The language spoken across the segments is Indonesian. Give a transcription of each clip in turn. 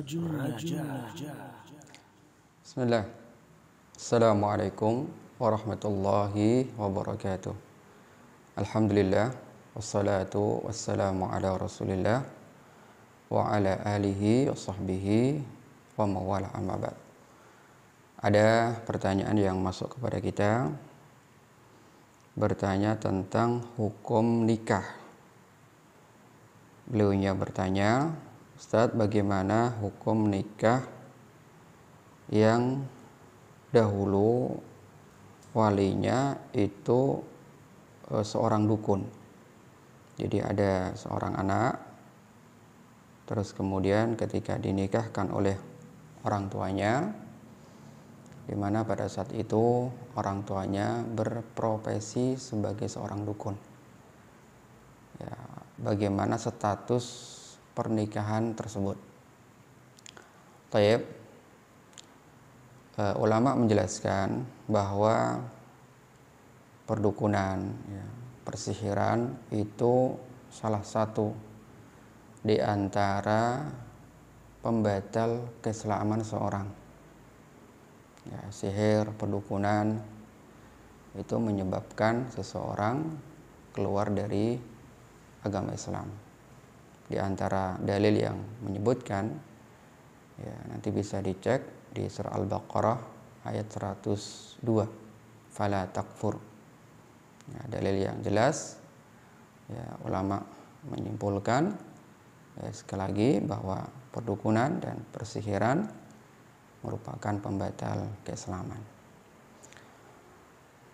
Bismillah. Assalamualaikum warahmatullahi wabarakatuh. Alhamdulillah, wassalatu wassalamu ala rasulillah wa ala alihi wa sahbihi wa mawala amma ba'd. Ada pertanyaan yang masuk kepada kita, bertanya tentang hukum nikah. Beliaunya bertanya, Ustadz, bagaimana hukum nikah yang dahulu walinya itu seorang dukun. Jadi ada seorang anak, terus kemudian ketika dinikahkan oleh orang tuanya, di mana pada saat itu orang tuanya berprofesi sebagai seorang dukun. Ya, bagaimana status pernikahan tersebut? Taib, ulama menjelaskan bahwa perdukunan, persihiran itu salah satu di antara pembatal keislaman seorang. Ya, sihir, perdukunan itu menyebabkan seseorang keluar dari agama Islam. Di antara dalil yang menyebutkan, ya, nanti bisa dicek di surah Al-Baqarah ayat 102, fala takfur. Ya, dalil yang jelas, ya, ulama menyimpulkan, ya, sekali lagi bahwa perdukunan dan persihiran merupakan pembatal keislaman.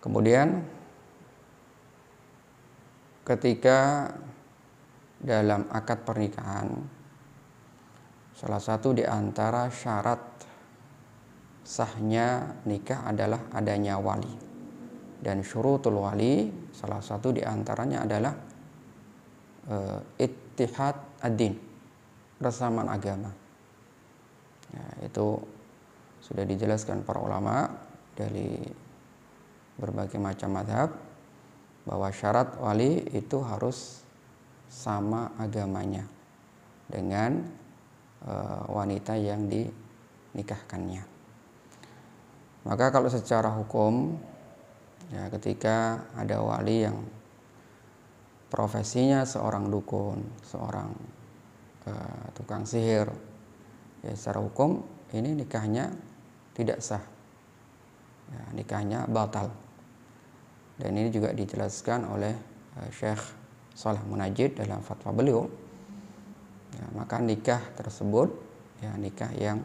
Kemudian ketika dalam akad pernikahan, salah satu di antara syarat sahnya nikah adalah adanya wali. Dan syurutul wali, salah satu di antaranya adalah ittihad ad-din, persamaan agama. Ya, itu sudah dijelaskan para ulama dari berbagai macam mazhab bahwa syarat wali itu harus sama agamanya dengan wanita yang dinikahkannya. Maka kalau secara hukum, ya, ketika ada wali yang profesinya seorang dukun, seorang tukang sihir, ya, secara hukum ini nikahnya tidak sah, ya, nikahnya batal. Dan ini juga dijelaskan oleh Syekh Shalih Munajjid dalam fatwa beliau. Ya, maka nikah tersebut, ya, nikah yang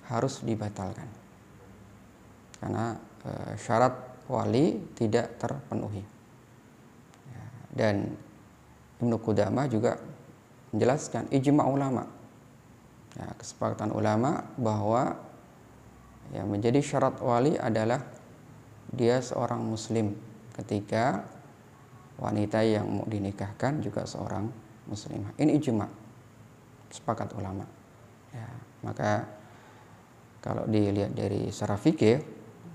harus dibatalkan karena syarat wali tidak terpenuhi. Ya, dan Ibnu Qudamah juga menjelaskan ijma ulama, ya, kesepakatan ulama bahwa yang menjadi syarat wali adalah dia seorang muslim ketika wanita yang mau dinikahkan juga seorang muslimah. Ini ijma, sepakat ulama. Ya, maka kalau dilihat dari secara fikih,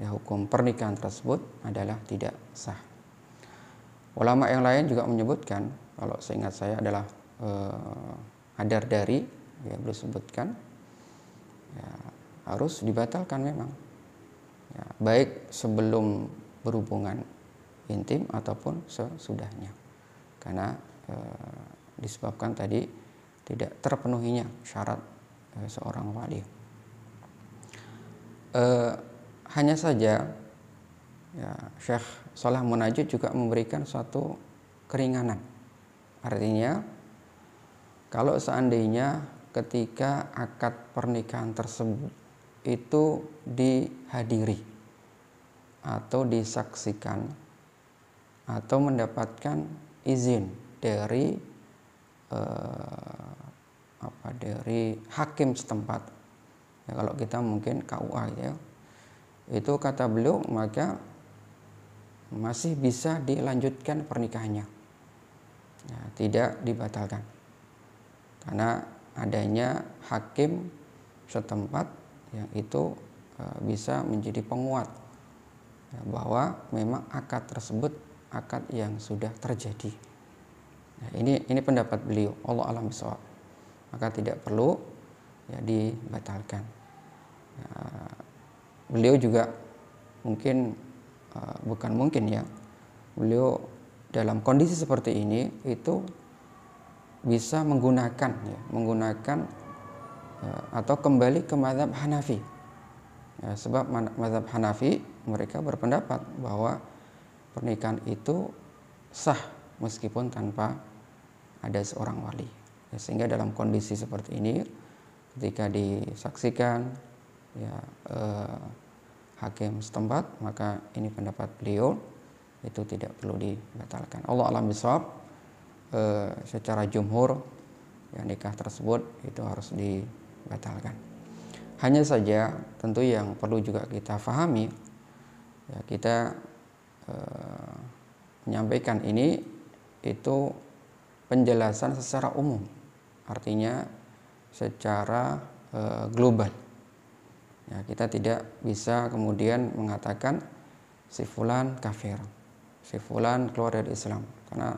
ya, hukum pernikahan tersebut adalah tidak sah. Ulama yang lain juga menyebutkan, kalau seingat saya adalah Ad-Dardari, ya, beliau sebutkan, ya, harus dibatalkan memang, ya, baik sebelum berhubungan intim ataupun sesudahnya, karena disebabkan tadi tidak terpenuhinya syarat seorang wali. Hanya saja, ya, Syekh Shalih Munajjid juga memberikan suatu keringanan. Artinya kalau seandainya ketika akad pernikahan tersebut itu dihadiri atau disaksikan atau mendapatkan izin dari dari hakim setempat, ya, kalau kita mungkin KUA, ya, itu kata beliau maka masih bisa dilanjutkan pernikahannya, ya, tidak dibatalkan karena adanya hakim setempat yang itu bisa menjadi penguat, ya, bahwa memang akad tersebut akad yang sudah terjadi. Nah, ini pendapat beliau, Allah alam bisawab. Maka tidak perlu ya dibatalkan. Ya, beliau juga mungkin bukan mungkin ya, beliau dalam kondisi seperti ini itu bisa menggunakan atau kembali ke mazhab Hanafi. Ya, sebab mazhab Hanafi mereka berpendapat bahwa pernikahan itu sah meskipun tanpa ada seorang wali. Ya, sehingga dalam kondisi seperti ini ketika disaksikan ya hakim setempat, maka ini pendapat beliau itu tidak perlu dibatalkan. Allah alam bisawab, secara jumhur ya nikah tersebut itu harus dibatalkan. Hanya saja tentu yang perlu juga kita fahami ya, kita menyampaikan ini itu penjelasan secara umum, artinya secara global. Ya, kita tidak bisa kemudian mengatakan si fulan kafir, si fulan keluar dari Islam, karena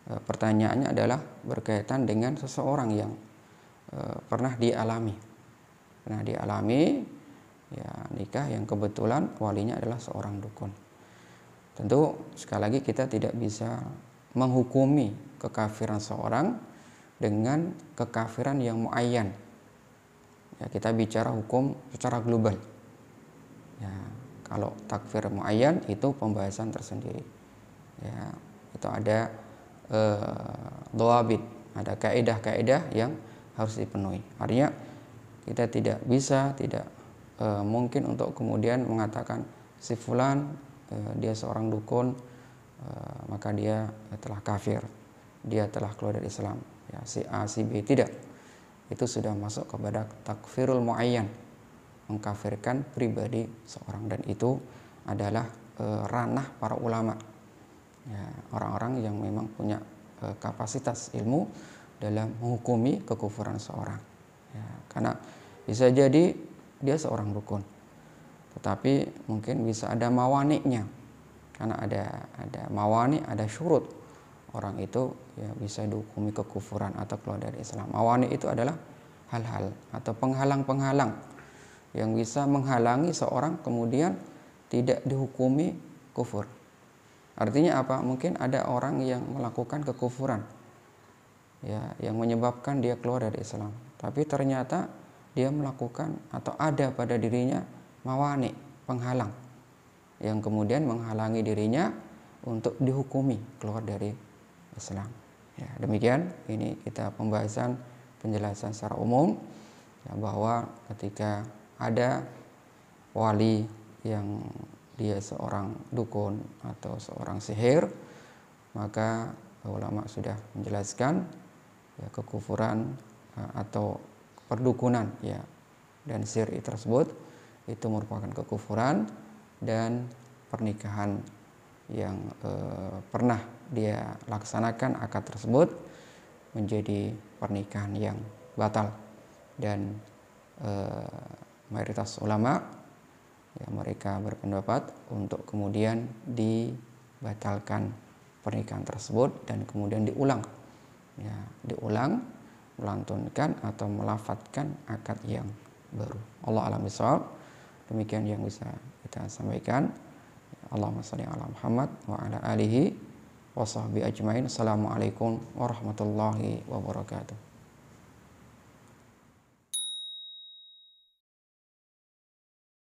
pertanyaannya adalah berkaitan dengan seseorang yang pernah dialami ya nikah yang kebetulan walinya adalah seorang dukun. Tentu sekali lagi kita tidak bisa menghukumi kekafiran seorang dengan kekafiran yang muayyan. Ya, kita bicara hukum secara global. Ya, kalau takfir muayyan itu pembahasan tersendiri. Ya, itu ada dhawabit, ada kaidah-kaidah yang harus dipenuhi. Artinya kita tidak mungkin untuk kemudian mengatakan si fulan dia seorang dukun maka dia telah kafir, dia telah keluar dari Islam. Ya, si A, si B, tidak. Itu sudah masuk kepada takfirul muayyan, mengkafirkan pribadi seorang, dan itu adalah ranah para ulama ya, orang-orang yang memang punya kapasitas ilmu dalam menghukumi kekufuran seorang ya, karena bisa jadi dia seorang dukun tetapi mungkin bisa ada mawaniknya, karena ada mawani, ada syurut orang itu ya bisa dihukumi kekufuran atau keluar dari Islam. Mawani itu adalah hal-hal atau penghalang-penghalang yang bisa menghalangi seorang kemudian tidak dihukumi kufur. Artinya apa? Mungkin ada orang yang melakukan kekufuran ya, yang menyebabkan dia keluar dari Islam, tapi ternyata dia melakukan atau ada pada dirinya mawani, penghalang yang kemudian menghalangi dirinya untuk dihukumi keluar dari Islam. Ya, demikian ini kita pembahasan penjelasan secara umum ya, bahwa ketika ada wali yang dia seorang dukun atau seorang sihir, maka ulama sudah menjelaskan ya, kekufuran atau perdukunan ya dan sihir tersebut itu merupakan kekufuran, dan pernikahan yang pernah dia laksanakan akad tersebut menjadi pernikahan yang batal, dan mayoritas ulama ya mereka berpendapat untuk kemudian dibatalkan pernikahan tersebut dan kemudian diulang melantunkan atau melafadzkan akad yang baru. Allah alam bisawab. Demikian yang bisa kita sampaikan. Allahumma shalli ala Muhammad wa ala alihi wa sahbihi ajmain. Assalamualaikum warahmatullahi wabarakatuh.